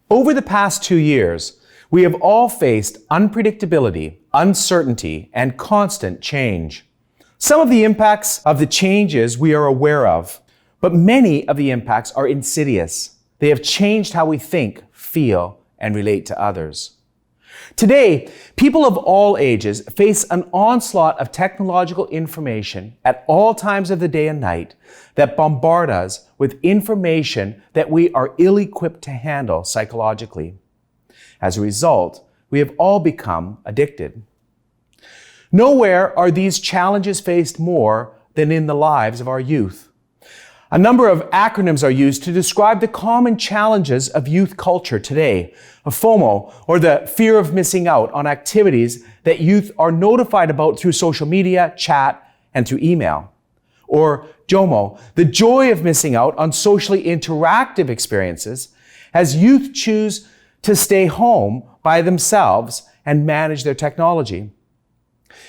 Over the past 2 years, we have all faced unpredictability, uncertainty, and constant change. Some of the impacts of the changes we are aware of, but many of the impacts are insidious. They have changed how we think, feel, and relate to others. Today, people of all ages face an onslaught of technological information at all times of the day and night that bombard us with information that we are ill-equipped to handle psychologically. As a result, we have all become addicted. Nowhere are these challenges faced more than in the lives of our youth. A number of acronyms are used to describe the common challenges of youth culture today. FOMO, or the fear of missing out on activities that youth are notified about through social media, chat, and through email. Or JOMO, the joy of missing out on socially interactive experiences as youth choose to stay home by themselves and manage their technology.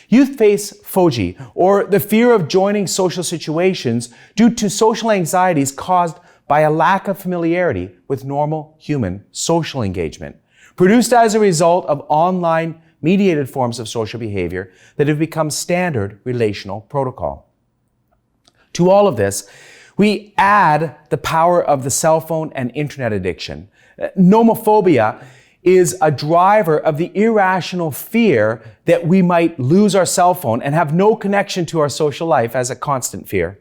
Youth face FOGI, or the fear of joining social situations due to social anxieties caused by a lack of familiarity with normal human social engagement, produced as a result of online mediated forms of social behavior that have become standard relational protocol. To all of this, we add the power of the cell phone and internet addiction. Nomophobia is a driver of the irrational fear that we might lose our cell phone and have no connection to our social life as a constant fear.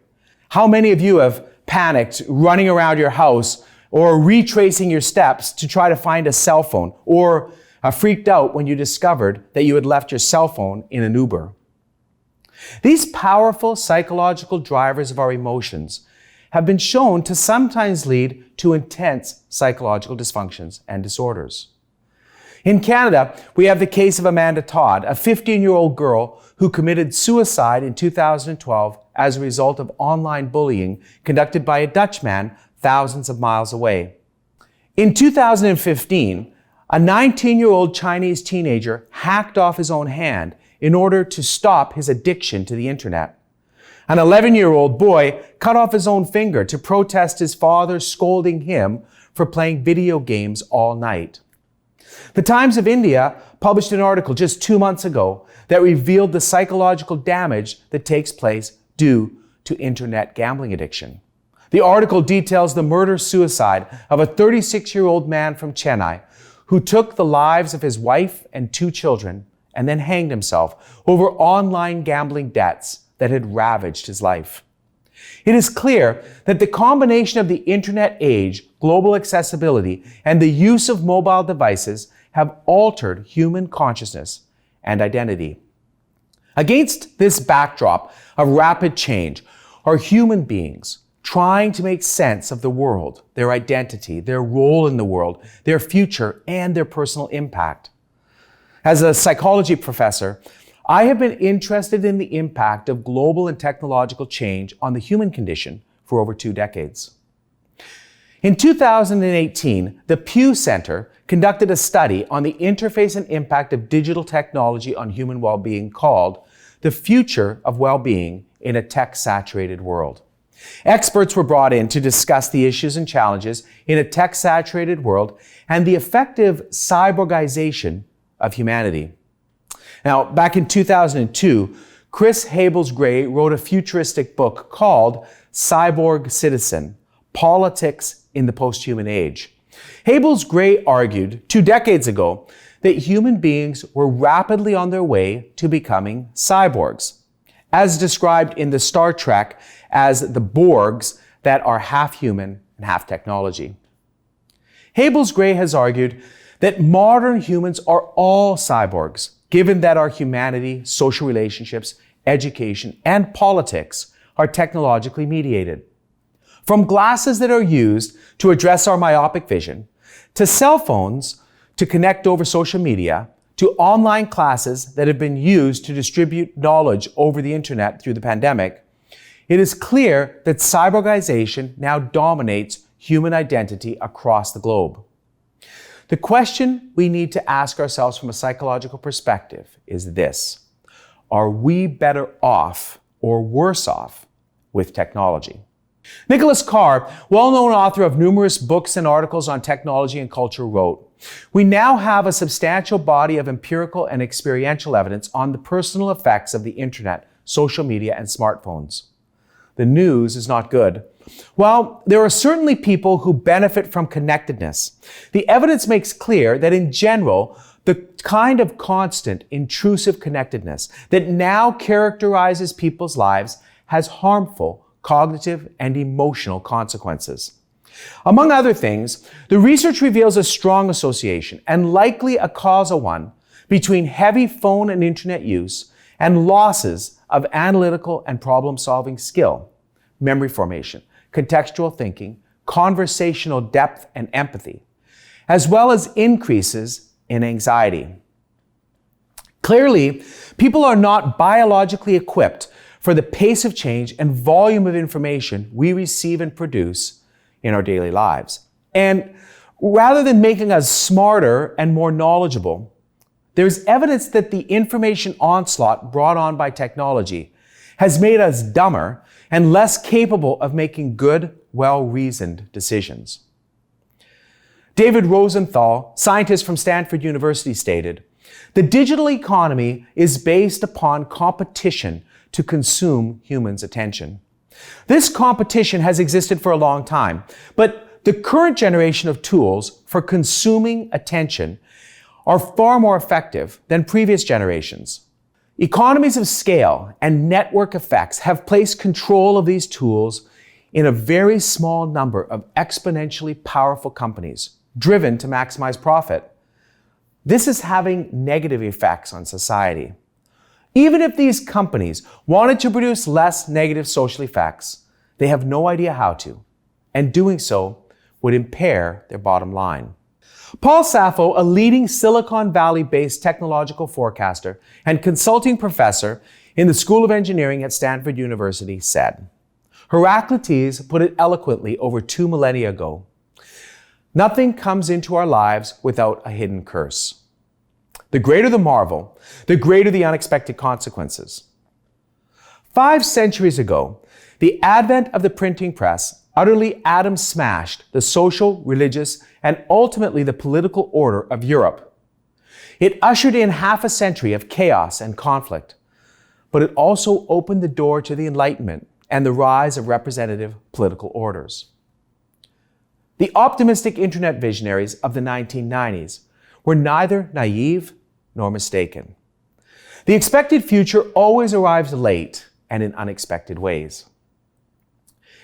How many of you have panicked running around your house or retracing your steps to try to find a cell phone, or freaked out when you discovered that you had left your cell phone in an Uber? These powerful psychological drivers of our emotions have been shown to sometimes lead to intense psychological dysfunctions and disorders. In Canada, we have the case of Amanda Todd, a 15-year-old girl who committed suicide in 2012 as a result of online bullying conducted by a Dutchman thousands of miles away. In 2015, a 19-year-old Chinese teenager hacked off his own hand in order to stop his addiction to the internet. An 11-year-old boy cut off his own finger to protest his father scolding him for playing video games all night. The Times of India published an article just 2 months ago that revealed the psychological damage that takes place due to internet gambling addiction. The article details the murder-suicide of a 36-year-old man from Chennai who took the lives of his wife and 2 children and then hanged himself over online gambling debts that had ravaged his life. It is clear that the combination of the internet age, global accessibility, and the use of mobile devices have altered human consciousness and identity. Against this backdrop of rapid change are human beings trying to make sense of the world, their identity, their role in the world, their future, and their personal impact. As a psychology professor, I have been interested in the impact of global and technological change on the human condition for over 2 decades. In 2018, the Pew Center conducted a study on the interface and impact of digital technology on human well-being called The Future of Well-Being in a Tech-Saturated World. Experts were brought in to discuss the issues and challenges in a tech-saturated world and the effective cyborgization of humanity. Now, back in 2002, Chris Habels-Gray wrote a futuristic book called Cyborgizationin, Politics in the Posthuman Age. Habels-Gray argued 2 decades ago that human beings were rapidly on their way to becoming cyborgs, as described in the Star Trek as the Borgs that are half human and half technology. Habels-Gray has argued that modern humans are all cyborgs, given that our humanity, social relationships, education, and politics are technologically mediated. From glasses that are used to address our myopic vision, to cell phones to connect over social media, to online classes that have been used to distribute knowledge over the internet through the pandemic, it is clear that cyborgization now dominates human identity across the globe. The question we need to ask ourselves from a psychological perspective is this: are we better off or worse off with technology? Nicholas Carr, well-known author of numerous books and articles on technology and culture, wrote, "We now have a substantial body of empirical and experiential evidence on the personal effects of the internet, social media, and smartphones." The news is not good. While there are certainly people who benefit from connectedness, the evidence makes clear that in general, the kind of constant, intrusive connectedness that now characterizes people's lives has harmful cognitive and emotional consequences. Among other things, the research reveals a strong association, and likely a causal one, between heavy phone and internet use and losses of analytical and problem-solving skill, memory formation, contextual thinking, conversational depth and empathy, as well as increases in anxiety. Clearly, people are not biologically equipped for the pace of change and volume of information we receive and produce in our daily lives. And rather than making us smarter and more knowledgeable, there's evidence that the information onslaught brought on by technology has made us dumber and less capable of making good, well-reasoned decisions. David Rosenthal, scientist from Stanford University, stated, "The digital economy is based upon competition to consume humans' attention. This competition has existed for a long time, but the current generation of tools for consuming attention are far more effective than previous generations. Economies of scale and network effects have placed control of these tools in a very small number of exponentially powerful companies, driven to maximize profit. This is having negative effects on society. Even if these companies wanted to produce less negative social effects, they have no idea how to, and doing so would impair their bottom line." Paul Sappho, a leading Silicon Valley-based technological forecaster and consulting professor in the School of Engineering at Stanford University, said, "Heraclitus put it eloquently over 2 millennia ago. Nothing comes into our lives without a hidden curse. The greater the marvel, the greater the unexpected consequences." 5 centuries ago, the advent of the printing press utterly atom-smashed the social, religious, and ultimately the political order of Europe. It ushered in half a century of chaos and conflict, but it also opened the door to the Enlightenment and the rise of representative political orders. The optimistic internet visionaries of the 1990s were neither naive nor mistaken. The expected future always arrives late and in unexpected ways.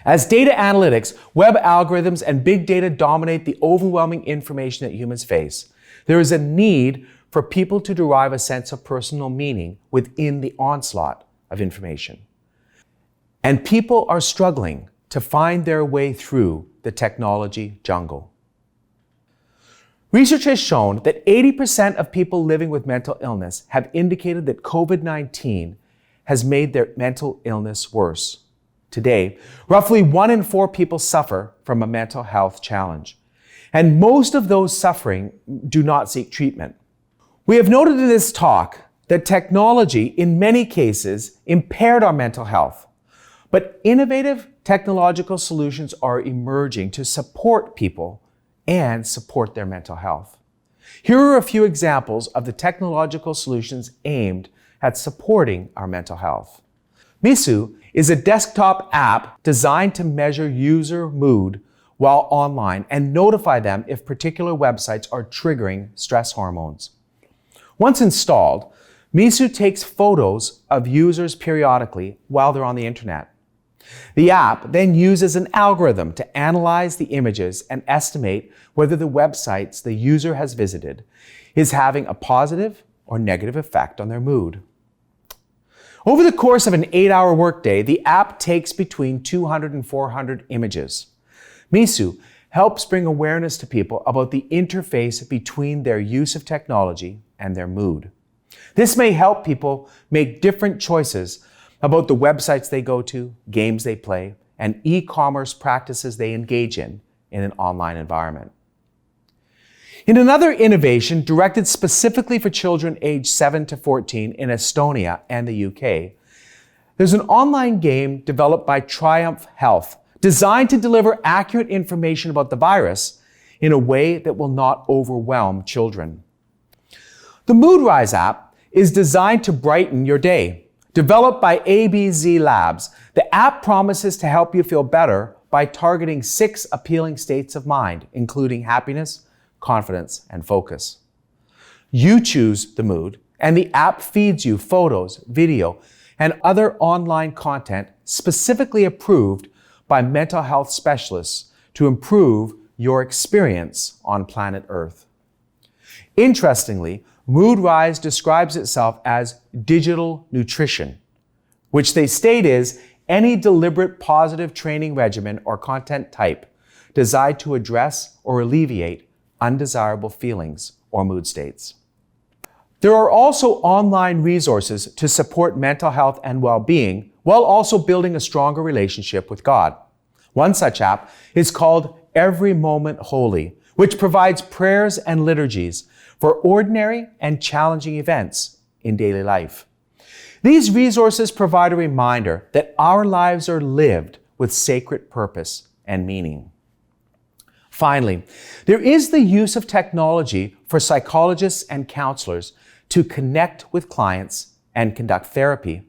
As data analytics, web algorithms, and big data dominate the overwhelming information that humans face, there is a need for people to derive a sense of personal meaning within the onslaught of information. And people are struggling to find their way through the technology jungle. Research has shown that 80% of people living with mental illness have indicated that COVID-19 has made their mental illness worse. Today, roughly 1 in 4 people suffer from a mental health challenge, and most of those suffering do not seek treatment. We have noted in this talk that technology, in many cases, impaired our mental health, but innovative technological solutions are emerging to support people and support their mental health. Here are a few examples of the technological solutions aimed at supporting our mental health. Misu is a desktop app designed to measure user mood while online and notify them if particular websites are triggering stress hormones. Once installed, Misu takes photos of users periodically while they're on the internet. The app then uses an algorithm to analyze the images and estimate whether the websites the user has visited is having a positive or negative effect on their mood. Over the course of an 8-hour workday, the app takes between 200 and 400 images. Misu helps bring awareness to people about the interface between their use of technology and their mood. This may help people make different choices about the websites they go to, games they play, and e-commerce practices they engage in an online environment. In another innovation directed specifically for children aged 7 to 14 in Estonia and the UK, there's an online game developed by Triumph Health designed to deliver accurate information about the virus in a way that will not overwhelm children. The MoodRise app is designed to brighten your day. Developed by ABZ Labs, the app promises to help you feel better by targeting 6 appealing states of mind, including happiness, confidence, and focus. You choose the mood, and the app feeds you photos, video, and other online content specifically approved by mental health specialists to improve your experience on planet Earth. Interestingly, MoodRise describes itself as digital nutrition, which they state is any deliberate positive training regimen or content type designed to address or alleviate undesirable feelings or mood states. There are also online resources to support mental health and well-being while also building a stronger relationship with God. One such app is called Every Moment Holy, which provides prayers and liturgies for ordinary and challenging events in daily life. These resources provide a reminder that our lives are lived with sacred purpose and meaning. Finally, there is the use of technology for psychologists and counselors to connect with clients and conduct therapy.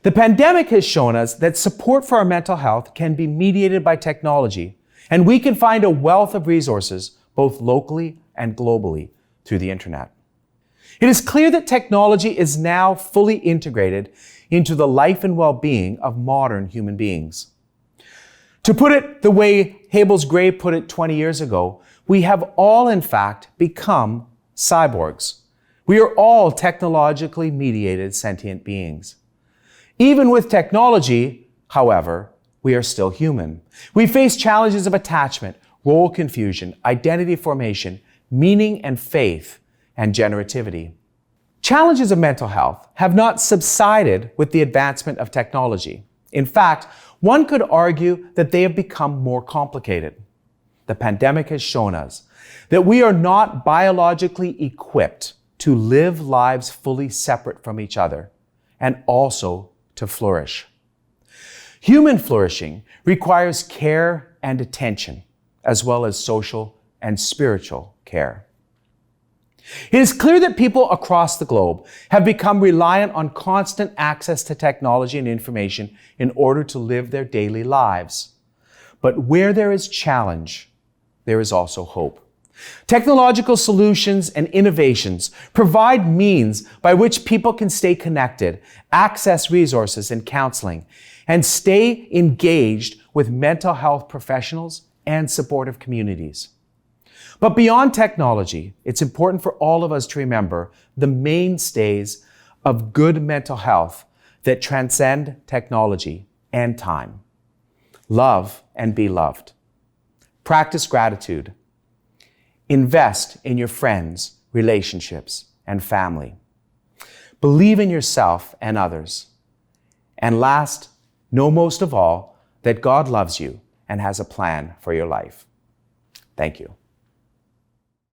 The pandemic has shown us that support for our mental health can be mediated by technology, and we can find a wealth of resources both locally and globally through the internet. It is clear that technology is now fully integrated into the life and well-being of modern human beings. To put it the way Habels Gray put it 20 years ago, we have all in fact become cyborgs. We are all technologically mediated sentient beings. Even with technology, however, we are still human. We face challenges of attachment, role confusion, identity formation, meaning and faith, and generativity. Challenges of mental health have not subsided with the advancement of technology. In fact, one could argue that they have become more complicated. The pandemic has shown us that we are not biologically equipped to live lives fully separate from each other and also to flourish. Human flourishing requires care and attention, as well as social and spiritual care. It is clear that people across the globe have become reliant on constant access to technology and information in order to live their daily lives. But where there is challenge, there is also hope. Technological solutions and innovations provide means by which people can stay connected, access resources and counseling, and stay engaged with mental health professionals and supportive communities. But beyond technology, it's important for all of us to remember the mainstays of good mental health that transcend technology and time. Love and be loved. Practice gratitude. Invest in your friends, relationships, and family. Believe in yourself and others. And last, know most of all that God loves you and has a plan for your life. Thank you.